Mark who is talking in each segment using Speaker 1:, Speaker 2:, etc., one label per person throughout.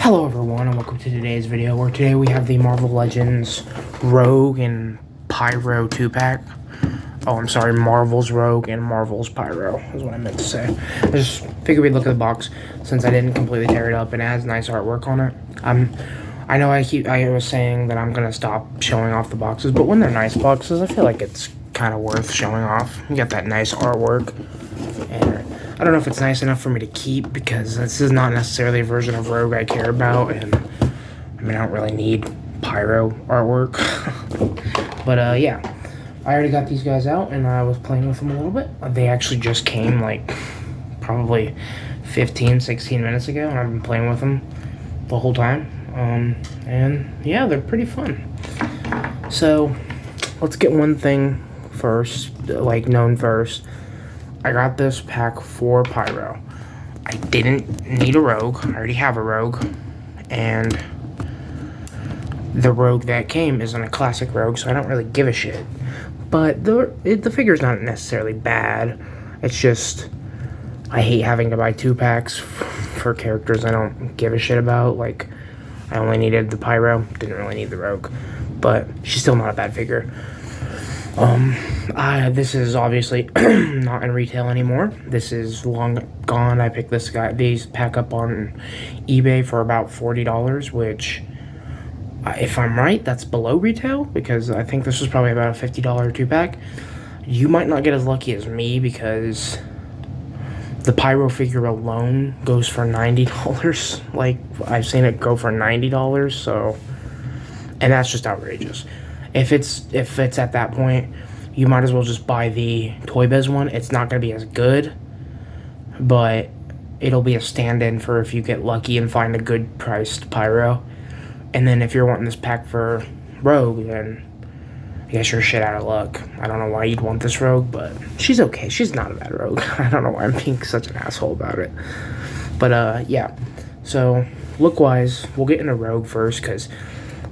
Speaker 1: Hello everyone and welcome to today's video where today we have the Marvel Legends Rogue and Pyro 2-pack. Oh, I'm sorry, Marvel's Rogue and Marvel's Pyro is what I meant to say. I just figured we'd look at the box since I didn't completely tear it up and it has nice artwork on it. I know I was saying that I'm going to stop showing off the boxes, but when they're nice boxes, I feel like it's kind of worth showing off. You got that nice artwork, and I don't know if it's nice enough for me to keep because this is not necessarily a version of Rogue I care about, and I mean, I don't really need Pyro artwork. But yeah, I already got these guys out and I was playing with them a little bit. They actually just came like probably 15-16 minutes ago, and I've been playing with them the whole time. And yeah, they're pretty fun. So let's get one thing first, like known first. I got this pack for Pyro. I didn't need a Rogue. I already have a Rogue. And the Rogue that came isn't a classic Rogue, so I don't really give a shit. But the figure's not necessarily bad. It's just, I hate having to buy 2-packs for characters I don't give a shit about. Like, I only needed the Pyro, didn't really need the Rogue. But she's still not a bad figure. This is obviously not in retail anymore. This is long gone. I picked these pack up on eBay for about $40, which, if I'm right, that's below retail, because I think this was probably about a $50 2-pack. You might not get as lucky as me, because the Pyro figure alone goes for $90. Like, I've seen it go for $90, so, and that's just outrageous. If it's at that point, you might as well just buy the Toy Biz one. It's not going to be as good, but it'll be a stand-in for if you get lucky and find a good priced Pyro. And then if you're wanting this pack for Rogue, then I guess you're shit out of luck. I don't know why you'd want this Rogue, but she's okay. She's not a bad Rogue. I don't know why I'm being such an asshole about it. But yeah. So look-wise, we'll get into Rogue first, because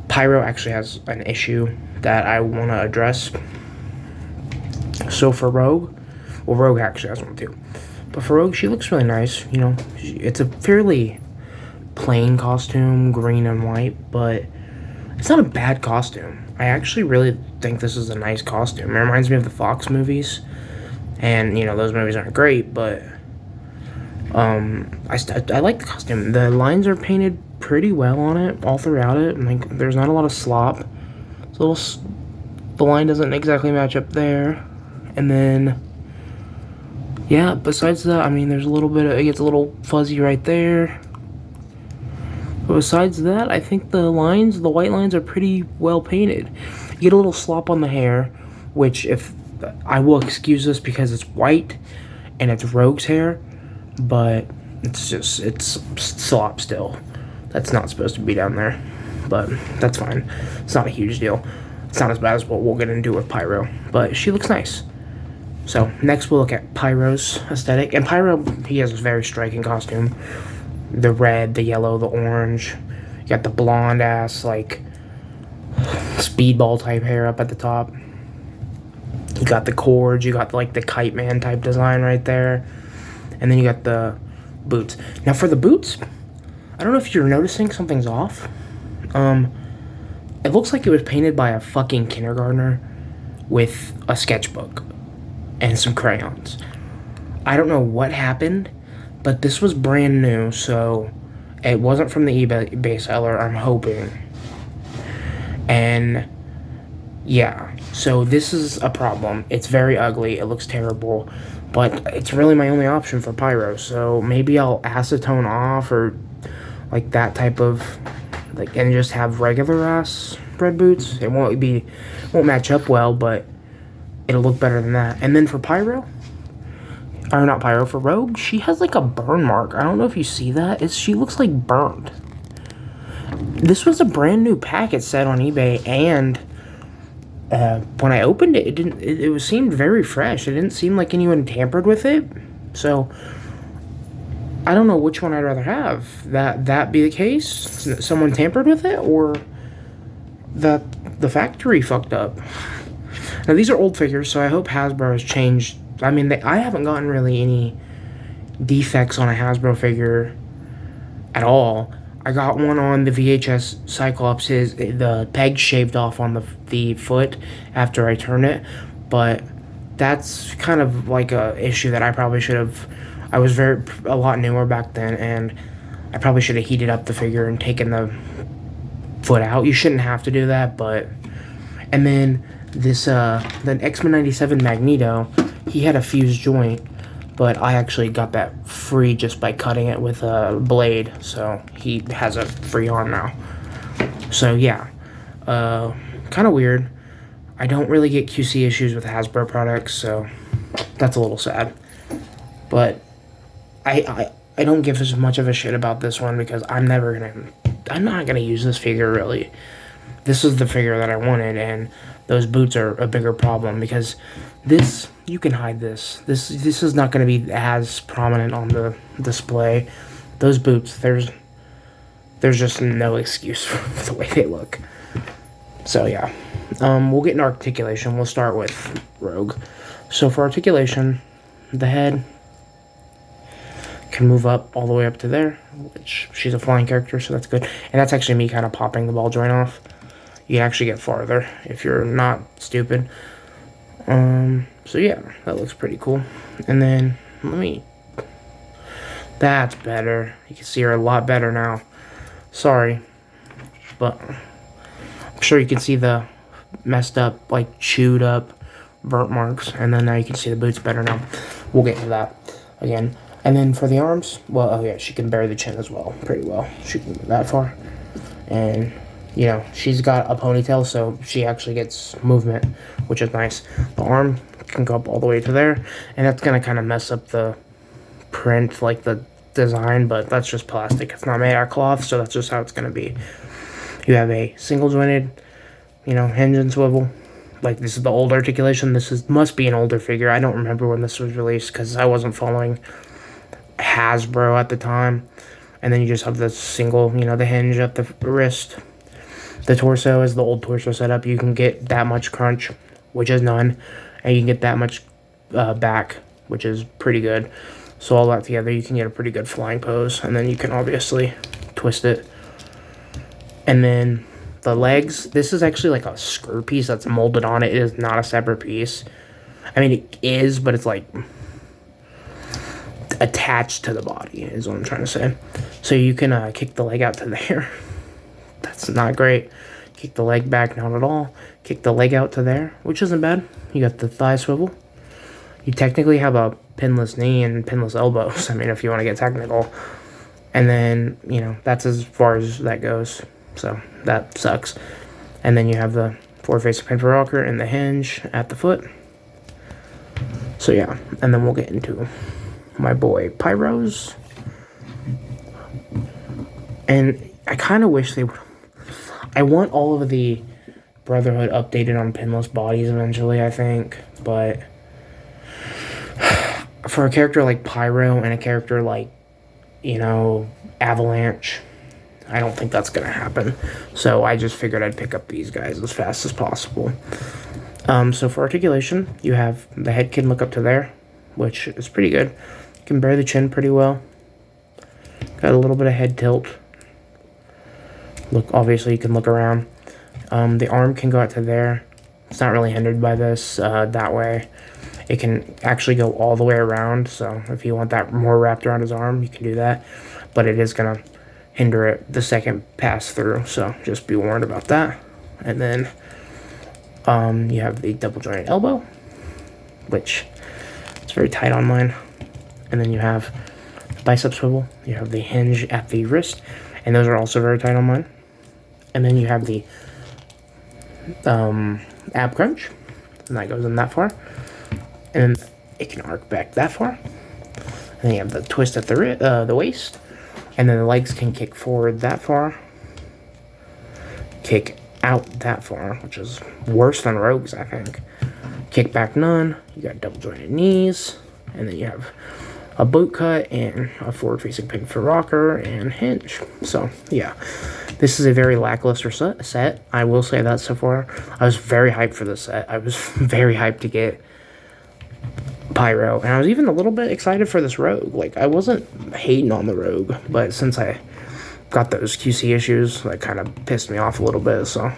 Speaker 1: Pyro actually has an issue that I want to address. So for Rogue, well, Rogue actually has one too, but for Rogue, she looks really nice. You know, it's a fairly plain costume, green and white, but it's not a bad costume. I actually really think this is a nice costume. It reminds me of the Fox movies, and you know, those movies aren't great, but I like the costume. The lines are painted pretty well on it, all throughout it. Like, there's not a lot of slop. The line doesn't exactly match up there. And then, yeah, besides that, I mean, there's a little bit of, it gets a little fuzzy right there. But besides that, I think the white lines are pretty well painted. You get a little slop on the hair, which, if I will excuse this because it's white and it's Rogue's hair, but it's slop still. That's not supposed to be down there, but that's fine. It's not a huge deal. It's not as bad as what we'll get into with Pyro, but she looks nice. So next we'll look at Pyro's aesthetic. And Pyro, he has a very striking costume. The red, the yellow, the orange. You got the blonde ass, like, speedball type hair up at the top. You got the cords, you got like the kite man type design right there. And then you got the boots. Now for the boots, I don't know if you're noticing something's off. It looks like it was painted by a fucking kindergartner with a sketchbook and some crayons. I don't know what happened, but this was brand new, so it wasn't from the eBay seller, I'm hoping. And yeah, so this is a problem. It's very ugly, it looks terrible, but it's really my only option for Pyro, so maybe I'll acetone off or like that type of, like, and just have regular ass red boots. It won't match up well, but it'll look better than that. And then for Pyro, or not Pyro, for Rogue, she has like a burn mark. I don't know if you see that. She looks like burnt. This was a brand new pack, it said on eBay, and when I opened it, it seemed very fresh. It didn't seem like anyone tampered with it. So I don't know which one I'd rather have. That be the case, someone tampered with it, or that the factory fucked up. Now these are old figures, so I hope Hasbro has changed. I mean, I haven't gotten really any defects on a Hasbro figure at all. I got one on the VHS Cyclops. The peg shaved off on the foot after I turned it, but that's kind of like a issue that I probably should have. I was a lot newer back then, and I probably should have heated up the figure and taken the foot out. You shouldn't have to do that, but. And then this the X-Men 97 Magneto, he had a fused joint, but I actually got that free just by cutting it with a blade, so he has a free arm now. So yeah, kind of weird. I don't really get QC issues with Hasbro products, so that's a little sad. But I don't give as much of a shit about this one because I'm not gonna use this figure really. This is the figure that I wanted, and those boots are a bigger problem because this, you can hide this. This is not going to be as prominent on the display. Those boots, there's just no excuse for the way they look. So yeah, we'll get into articulation. We'll start with Rogue. So for articulation, the head can move up all the way up to there, which she's a flying character, so that's good. And that's actually me kind of popping the ball joint off. You can actually get farther if you're not stupid. So yeah, that looks pretty cool. And then, that's better. You can see her a lot better now. Sorry, but I'm sure you can see the messed up, like chewed up burnt marks. And then now you can see the boots better now. We'll get to that again. And then for the arms, well, oh yeah, she can bury the chin as well, pretty well. She can go that far. And you know, she's got a ponytail, so she actually gets movement, which is nice. The arm can go up all the way to there, and that's going to kind of mess up the print, like the design, but that's just plastic. It's not made out of cloth, so that's just how it's going to be. You have a single jointed, you know, hinge and swivel. Like, this is the old articulation. Must be an older figure. I don't remember when this was released, because I wasn't following Hasbro at the time. And then you just have the single, you know, the hinge at the wrist. The torso is the old torso setup. You can get that much crunch, which is none, and you can get that much back, which is pretty good. So all that together, you can get a pretty good flying pose, and then you can obviously twist it. And then the legs, this is actually like a skirt piece that's molded on it. It is not a separate piece. I mean, it is, but it's like attached to the body is what I'm trying to say. So you can kick the leg out to there. That's not great. Kick the leg back, not at all. Kick the leg out to there, which isn't bad. You got the thigh swivel. You technically have a pinless knee and pinless elbows. I mean, if you want to get technical. And then, you know, that's as far as that goes. So that sucks. And then you have the forward-facing pin for rocker and the hinge at the foot. So yeah, and then we'll get into my boy Pyros. And I kind of wish they would. I want all of the Brotherhood updated on pinless bodies eventually, I think. But for a character like Pyro and a character like, you know, Avalanche, I don't think that's going to happen. So I just figured I'd pick up these guys as fast as possible. So for articulation, you have the head can look up to there, which is pretty good. You can bury the chin pretty well. Got a little bit of head tilt. Look, obviously you can look around. The arm can go out to there. It's not really hindered by this that way. It can actually go all the way around, so if you want that more wrapped around his arm, you can do that. But it is going to hinder it the second pass through, so just be warned about that. And then you have the double jointed elbow, which is very tight on mine. And then you have the bicep swivel. You have the hinge at the wrist, and those are also very tight on mine. And then you have the ab crunch, and that goes in that far. And then it can arc back that far. And then you have the twist at the waist. And then the legs can kick forward that far. Kick out that far, which is worse than Rogue's, I think. Kick back none. You got double jointed knees. And then you have a boot cut and a forward facing pin for rocker and hinge. So, yeah. This is a very lackluster set. I will say that so far. I was very hyped for this set. I was very hyped to get Pyro. And I was even a little bit excited for this Rogue. Like, I wasn't hating on the Rogue. But since I got those QC issues that kind of pissed me off a little bit. So,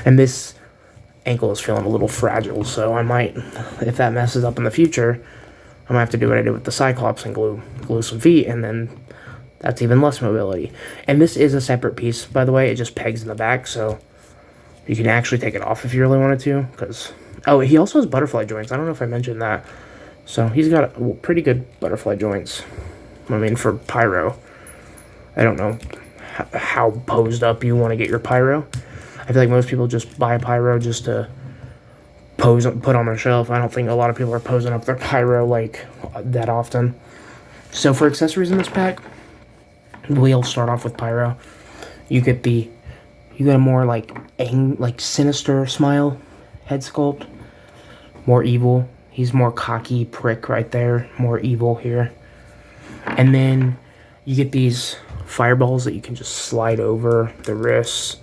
Speaker 1: and this ankle is feeling a little fragile, so I might, if that messes up in the future, I might have to do what I did with the Cyclops and glue some feet, and then that's even less mobility. And this is a separate piece, by the way. It just pegs in the back, so you can actually take it off if you really wanted to. Because, oh, he also has butterfly joints. I don't know if I mentioned that. So he's got pretty good butterfly joints. I mean, for pyro. I don't know how posed up you want to get your pyro. I feel like most people just buy a pyro just to pose, put on their shelf. I don't think a lot of people are posing up their pyro like that often. So for accessories in this pack, we'll start off with pyro. You get a more like sinister smile head sculpt, more evil. He's more cocky prick right there, more evil here. And then you get these fireballs that you can just slide over the wrists.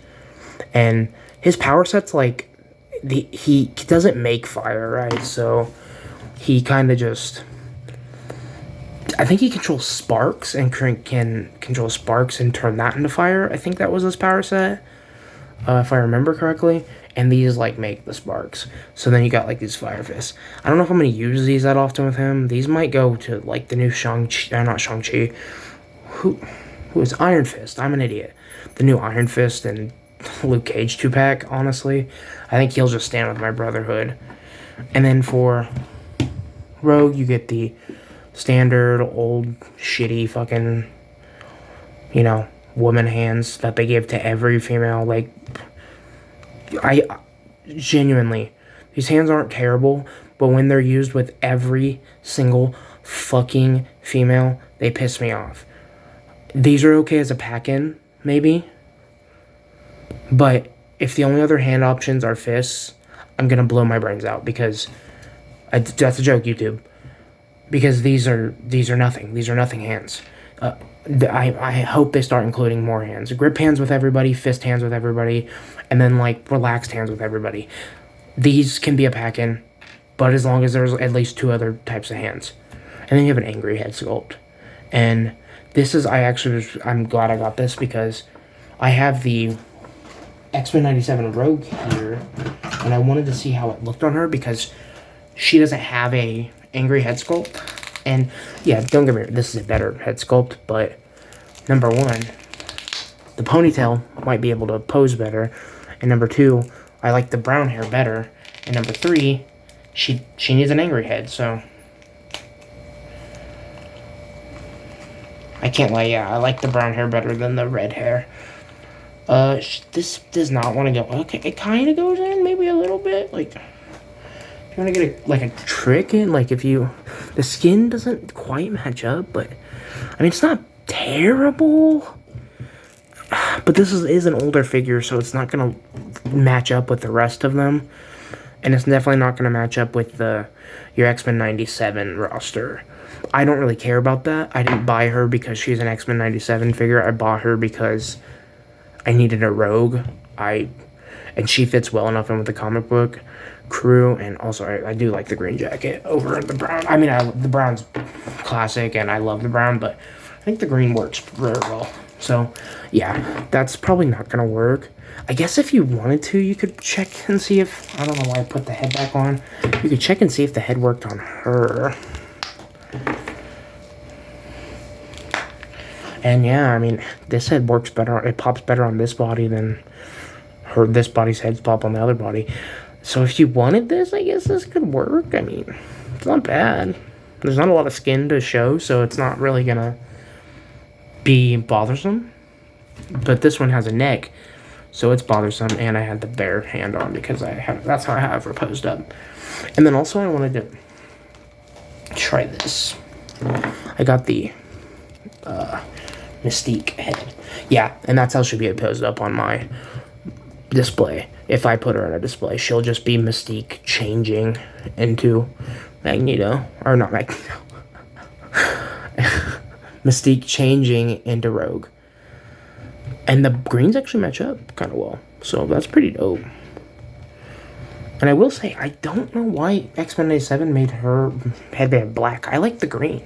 Speaker 1: And his power set's like, he doesn't make fire, right? So he kind of just, I think he controls sparks and can control sparks and turn that into fire. I think that was his power set, if I remember correctly. And these like make the sparks. So then you got like these fire fists. I don't know if I'm going to use these that often with him. These might go to like the new Shang-Chi, not Shang-Chi. Who is Iron Fist? I'm an idiot. The new Iron Fist and Luke Cage 2-pack, honestly. I think he'll just stand with my Brotherhood. And then for Rogue, you get the standard old shitty fucking, you know, woman hands that they give to every female. Like, I genuinely, these hands aren't terrible, but when they're used with every single fucking female, they piss me off. These are okay as a pack-in, maybe. But if the only other hand options are fists, I'm going to blow my brains out because that's a joke, YouTube. Because these are nothing. These are nothing hands. I hope they start including more hands. Grip hands with everybody, fist hands with everybody, and then like relaxed hands with everybody. These can be a pack-in, but as long as there's at least 2 other types of hands. And then you have an angry head sculpt. And this is, I'm glad I got this because I have the X-Men 97 Rogue here, and I wanted to see how it looked on her because she doesn't have a angry head sculpt. And yeah, don't get me wrong, this is a better head sculpt, but number 1, the ponytail might be able to pose better, and number 2, I like the brown hair better, and number 3, she needs an angry head, so I can't lie, yeah, I like the brown hair better than the red hair. This does not want to go. Okay, it kind of goes in, maybe a little bit. Like, if you want to get a trick in, like the skin doesn't quite match up, but I mean, it's not terrible. But this is an older figure, so it's not going to match up with the rest of them. And it's definitely not going to match up with your X-Men 97 roster. I don't really care about that. I didn't buy her because she's an X-Men 97 figure. I bought her because I needed a Rogue. And she fits well enough in with the comic book crew. And also, I do like the green jacket over the brown. I mean, the brown's classic, and I love the brown, but I think the green works very well. So, yeah, that's probably not going to work. I guess if you wanted to, you could check and see if... I don't know why I put the head back on. You could check and see if the head worked on her. And yeah, I mean, this head works better. It pops better on this body than this body's heads pop on the other body. So if you wanted this, I guess this could work. I mean, it's not bad. There's not a lot of skin to show, so it's not really going to be bothersome. But this one has a neck, so it's bothersome. And I had the bare hand on because that's how I have her posed up. And then also I wanted to try this. I got the Mystique head. Yeah, and that's how she'll be posed up on my display. If I put her in a display, she'll just be Mystique changing into Magneto. Or not Magneto. Mystique changing into Rogue. And the greens actually match up kind of well. So that's pretty dope. And I will say, I don't know why X-Men 97 made her headband black. I like the green.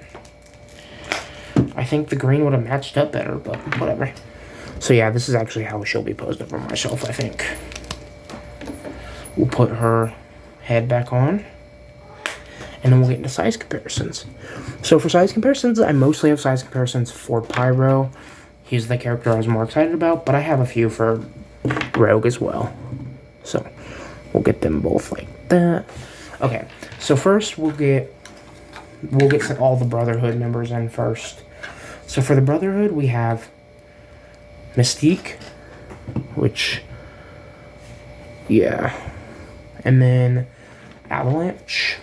Speaker 1: I think the green would have matched up better, but whatever. So yeah, this is actually how she'll be posed up on my shelf, I think. We'll put her head back on. And then we'll get into size comparisons. So for size comparisons, I mostly have size comparisons for Pyro. He's the character I was more excited about, but I have a few for Rogue as well. So we'll get them both like that. Okay, so first we'll get all the Brotherhood members in first. So for the Brotherhood, we have Mystique, which, yeah, and then Avalanche.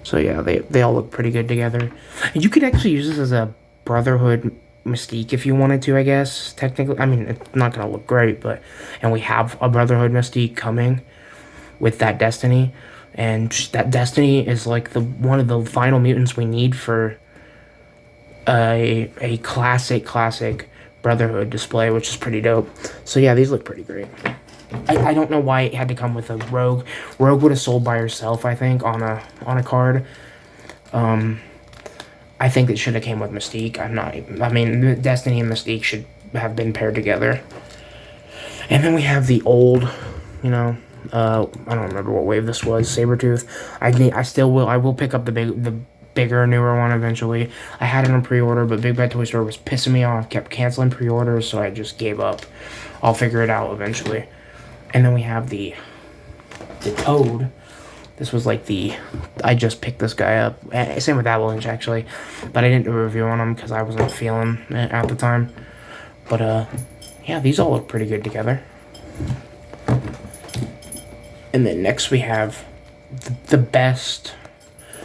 Speaker 1: So yeah, they all look pretty good together. And you could actually use this as a Brotherhood Mystique if you wanted to, I guess. Technically, I mean, it's not going to look great, but... And we have a Brotherhood Mystique coming with that Destiny. And that Destiny is like one of the final mutants we need for a classic Brotherhood display, which is pretty dope. So yeah, these look pretty great. I don't know why it had to come with a Rogue. Rogue would have sold by herself, I think, on a card. I think it should have came with Mystique. I mean, Destiny and Mystique should have been paired together. And then we have the old, you know, I don't remember what wave this was, Sabretooth. I will pick up the bigger, newer one eventually. I had it on pre-order, but Big Bad Toy Store was pissing me off, kept canceling pre-orders, so I just gave up. I'll figure it out eventually. And then we have the Toad. This was like I just picked this guy up. Same with Avalanche, actually. But I didn't do a review on him because I wasn't feeling it at the time. But, yeah, these all look pretty good together. And then next we have the best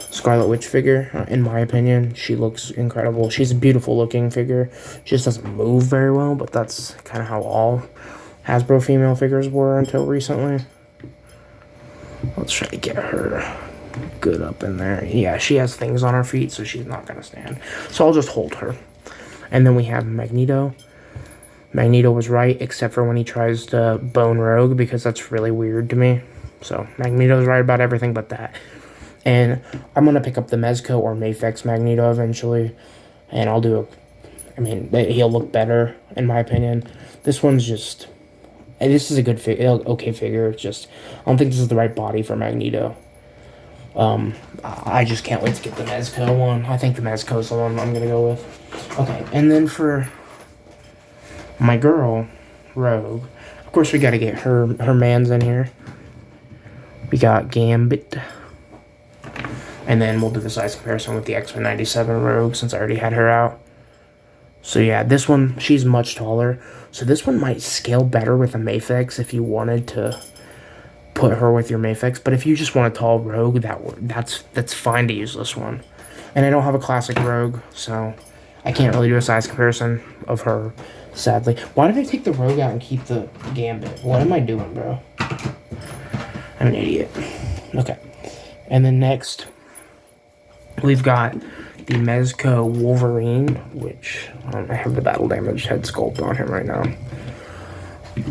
Speaker 1: Scarlet Witch figure, in my opinion. She looks incredible. She's a beautiful looking figure. She just doesn't move very well, but that's kind of how all Hasbro female figures were until recently. Let's try to get her good up in there. Yeah, she has things on her feet, so she's not going to stand. So I'll just hold her. And then we have Magneto. Magneto was right, except for when he tries to bone Rogue, because that's really weird to me. So Magneto's right about everything but that. And I'm going to pick up the Mezco or Mafex Magneto eventually. And I'll do he'll look better, in my opinion. This one's just... And this is a good okay figure. It's just, I don't think this is the right body for Magneto. I just can't wait to get the Mezco one. I think the Mezco is the one I'm gonna go with. Okay, and then for my girl, Rogue, of course we gotta get her mans in here. We got Gambit. And then we'll do the size comparison with the X-Men 97 Rogue, since I already had her out. So yeah, this one, she's much taller. So this one might scale better with a Mafex if you wanted to put her with your Mafex. But if you just want a tall Rogue, that's fine to use this one. And I don't have a classic Rogue, so I can't really do a size comparison of her, sadly. Why did I take the Rogue out and keep the Gambit? What am I doing, bro? I'm an idiot. Okay. And then next, we've got the Mezco Wolverine, which I have the battle damage head sculpt on him right now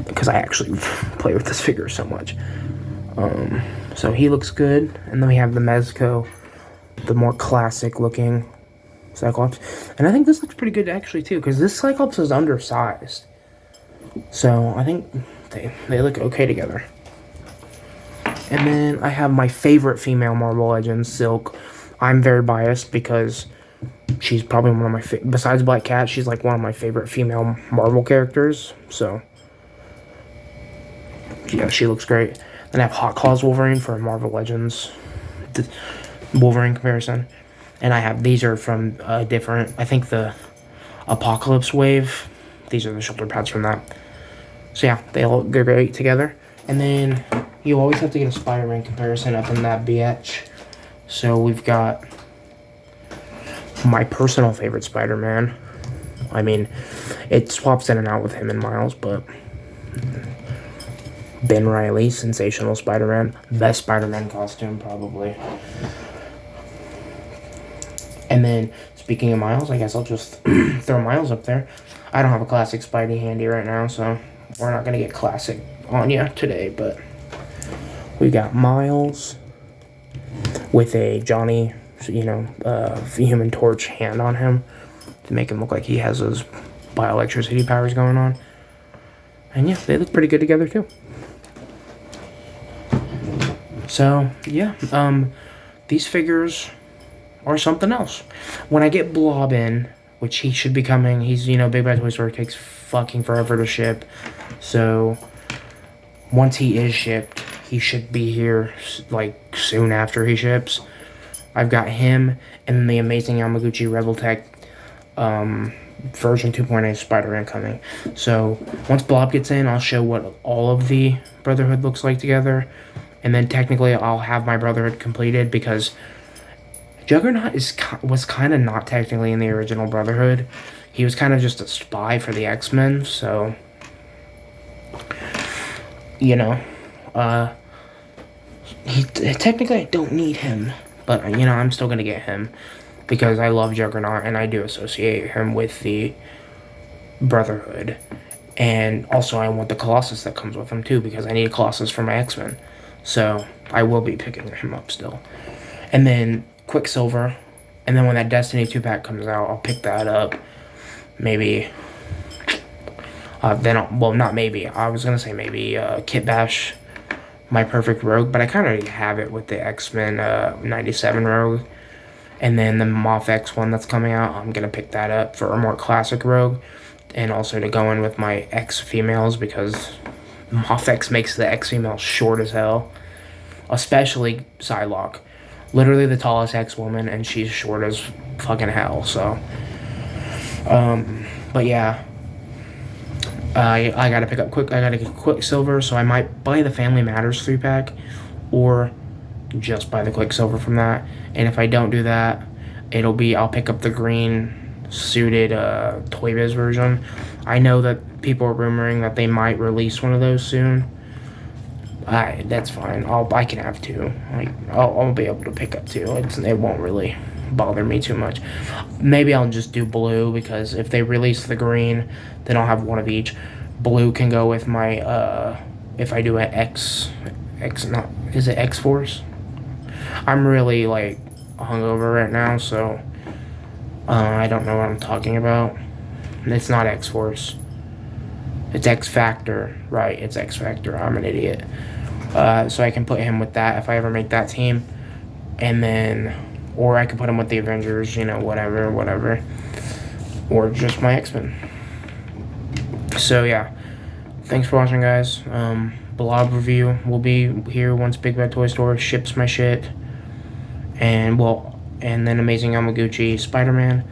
Speaker 1: because I actually play with this figure so much. So he looks good. And then we have the Mezco, the more classic looking Cyclops. And I think this looks pretty good actually too, because this Cyclops is undersized. So I think they look okay together. And then I have my favorite female Marvel Legends, Silk. I'm very biased because she's probably one of my besides Black Cat, she's like one of my favorite female Marvel characters. So yeah, she looks great. Then I have Hot Claws Wolverine for Marvel Legends Wolverine comparison. And I have, these are from different, I think the Apocalypse Wave. These are the shoulder pads from that. So yeah, they all look great together. And then you always have to get a Spider-Man comparison up in that BH. So we've got my personal favorite Spider-Man. I mean, it swaps in and out with him and Miles, but Ben Reilly, Sensational Spider-Man. Best Spider-Man costume, probably. And then, speaking of Miles, I guess I'll just throw Miles up there. I don't have a classic Spidey handy right now, so we're not going to get classic on you today, but we got Miles with a Johnny Human Torch hand on him to make him look like he has those bioelectricity powers going on. And yeah, they look pretty good together too. So yeah, these figures are something else. When I get Blob in, which he should be coming, he's, Big Bad Toy Store takes fucking forever to ship. So once he is shipped, he should be here like soon after he ships. I've got him and the amazing Yamaguchi Rebel Tech version 2.8 Spider-Man coming. So once Blob gets in, I'll show what all of the Brotherhood looks like together. And then technically I'll have my Brotherhood completed, because Juggernaut was kind of not technically in the original Brotherhood. He was kind of just a spy for the X-Men, so technically I don't need him, but I'm still gonna get him because I love Juggernaut and I do associate him with the Brotherhood. And also I want the Colossus that comes with him too, because I need a Colossus for my X-Men. So I will be picking him up still. And then Quicksilver. And then when that Destiny 2-pack comes out, I'll pick that up. Maybe. Not maybe. I was going to say maybe Kit Bash, My Perfect Rogue. But I kind of already have it with the X-Men 97 Rogue. And then the Moth X one that's coming out, I'm going to pick that up for a more classic Rogue. And also to go in with my X-females, because Moth X makes the X-female short as hell. Especially Psylocke. Literally the tallest X-woman, and she's short as fucking hell, so. But yeah. I gotta pick up I gotta get Quicksilver, so I might buy the Family Matters 3-pack, or just buy the Quicksilver from that. And if I don't do that, I'll pick up the green suited Toy Biz version. I know that people are rumoring that they might release one of those soon. That's fine. I can have two. I'll be able to pick up two. It won't really bother me too much. Maybe I'll just do blue, because if they release the green, then I'll have one of each. Blue can go with my if I do an is it X-Force? I'm really hungover right now, so I don't know what I'm talking about. It's not X-Force. It's X-Factor. Right, it's X-Factor. I'm an idiot. So I can put him with that if I ever make that team. And then, or I can put him with the Avengers, whatever. Or just my X-Men. So yeah. Thanks for watching, guys. Blob review will be here once Big Bad Toy Store ships my shit. And then Amazing Yamaguchi Spider-Man.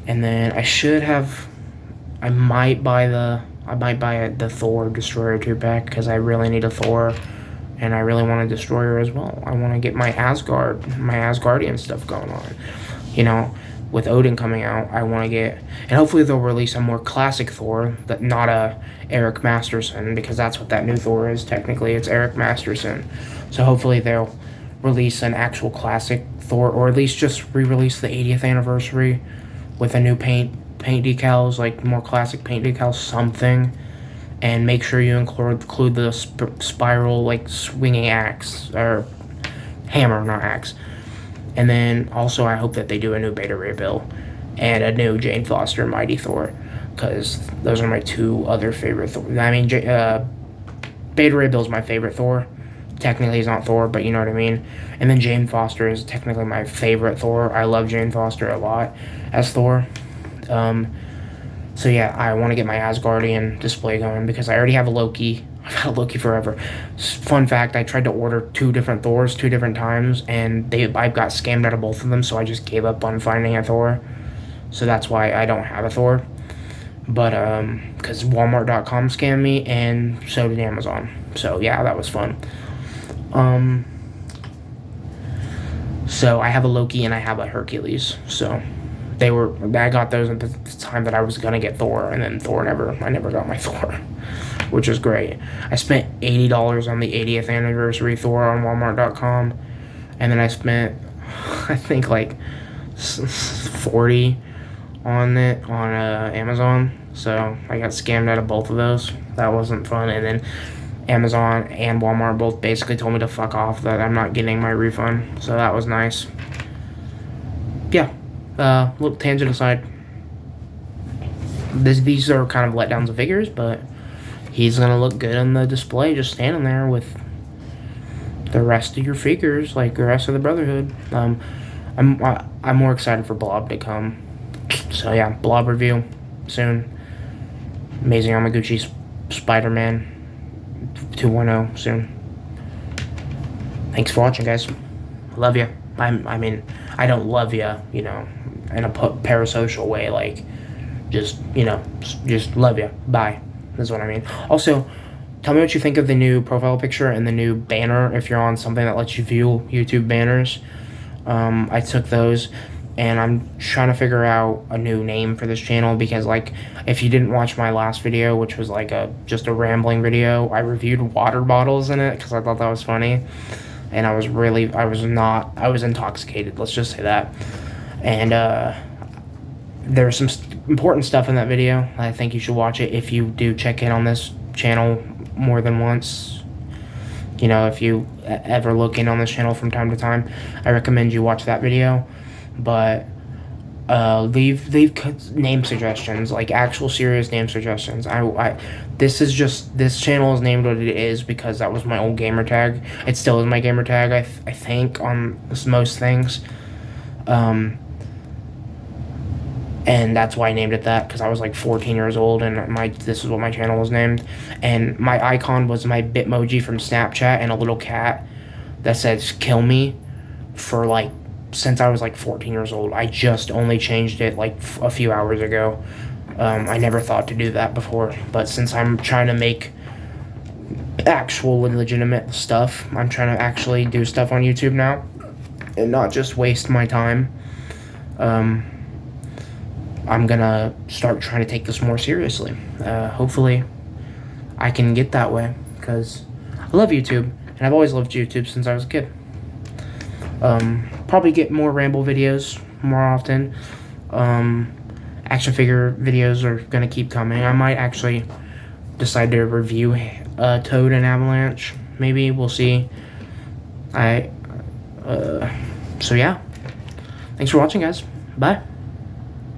Speaker 1: And then I might buy the Thor Destroyer 2-pack, because I really need a Thor, and I really want a Destroyer as well. I want to get my Asgardian stuff going on. With Odin coming out, I want to get, and hopefully they'll release a more classic Thor, not a Eric Masterson, because that's what that new Thor is. Technically, it's Eric Masterson. So hopefully they'll release an actual classic Thor, or at least just re-release the 80th anniversary with a new paint decals, more classic paint decals, something. And make sure you include the spiral, swinging axe, or hammer, not axe. And then also I hope that they do a new Beta Ray Bill and a new Jane Foster Mighty Thor, because those are my two other favorite Thor. Beta Ray Bill is my favorite Thor. Technically he's not Thor, but you know what I mean. And then Jane Foster is technically my favorite Thor. I love Jane Foster a lot as Thor. So yeah, I want to get my Asgardian display going, because I already have a Loki. I've had a Loki forever. Fun fact, I tried to order 2 different Thors 2 different times, and I got scammed out of both of them, so I just gave up on finding a Thor. So that's why I don't have a Thor. But, because Walmart.com scammed me, and so did Amazon. So yeah, that was fun. So I have a Loki and I have a Hercules, so I got those at the time that I was gonna get Thor, and then I never got my Thor, which is great. I spent $80 on the 80th anniversary Thor on Walmart.com, and then I spent, I think, 40 on it on Amazon. So I got scammed out of both of those. That wasn't fun. And then Amazon and Walmart both basically told me to fuck off, that I'm not getting my refund. So that was nice. yeah, little tangent aside, these are kind of letdowns of figures, but he's gonna look good on the display just standing there with the rest of your figures, like the rest of the Brotherhood. I'm more excited for Blob to come. So yeah, Blob review soon. Amazing Yamaguchi Spider-Man 2.0 soon. Thanks for watching, guys. Love you. I mean, I don't love you, you know, in a parasocial way, like, just, you know, just love you. Bye. That's what I mean. Also, tell me what you think of the new profile picture and the new banner if you're on something that lets you view YouTube banners. I took those, and I'm trying to figure out a new name for this channel because, like, if you didn't watch my last video, which was like just a rambling video, I reviewed water bottles in it because I thought that was funny, and I was intoxicated, let's just say that. And there's some important stuff in that video. I think you should watch it if you do check in on this channel more than once. You know, if you ever look in on this channel from time to time, I recommend you watch that video. But leave name suggestions, like actual serious name suggestions. This channel is named what it is because that was my old gamer tag. It still is my gamer tag, I think, on most things. And that's why I named it that, because I was like 14 years old and this is what my channel was named. And my icon was my Bitmoji from Snapchat and a little cat that says "kill me" for like since I was like 14 years old. I just only changed it like a few hours ago. I never thought to do that before, but since I'm trying to make actual and legitimate stuff, I'm trying to actually do stuff on YouTube now and not just waste my time. I'm gonna start trying to take this more seriously. Hopefully I can get that way, because I love YouTube, and I've always loved YouTube since I was a kid. Probably get more ramble videos more often. Action figure videos are gonna keep coming. I might actually decide to review Toad and Avalanche. Maybe, we'll see. So yeah. Thanks for watching, guys. Bye.